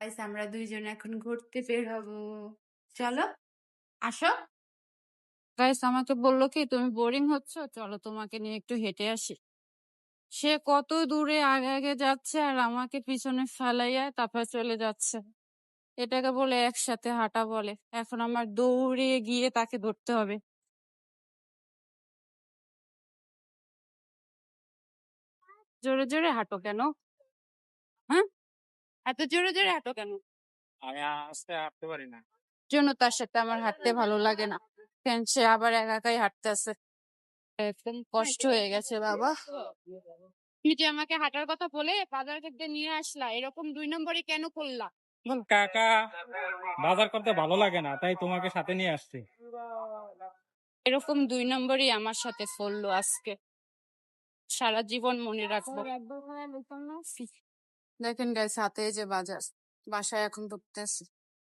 Guys আমরা দুইজন এখন ঘুরতে বের হব। চলো, আসো। গাইস আমাকে বললো কি তুমি বোরিং হচ্ছ, চলো তোমাকে নিয়ে একটু হেঁটে আসি। সে কত দূরে আগে আগে যাচ্ছে আর আমাকে পিছনে ফেলাইয়া তারপর চলে যাচ্ছে। এটাকে বলে একসাথে হাঁটা বলে। এখন আমার দৌড়ে গিয়ে তাকে ধরতে হবে। জোরে জোরে হাঁটো কেন? হ্যাঁ, এত জোরে জোরে হাঁটো কেন? আমি আস্তে হাঁটতে পারি না। জন্য তার সাথে আমার হাঁটতে ভালো লাগে না। কেন সে আবার একা একাই হাঁটতেছে। একদম কষ্ট হয়ে গেছে বাবা। তুমি যে আমাকে হাঁটার কথা বলে বাজার থেকে নিয়ে আসলা, এরকম 2 নম্বরই কেন করলা? বল। কাকা বাজার করতে ভালো লাগে না, তাই তোমাকে সাথে নিয়ে আসছি। এরকম 2 নম্বরই আমার সাথে করলো আজকে। সারা জীবন মনে রাখবো। দেখেন গাইস, হাতে এই যে বাজার, বাসায় এখন ঢুকতেছি।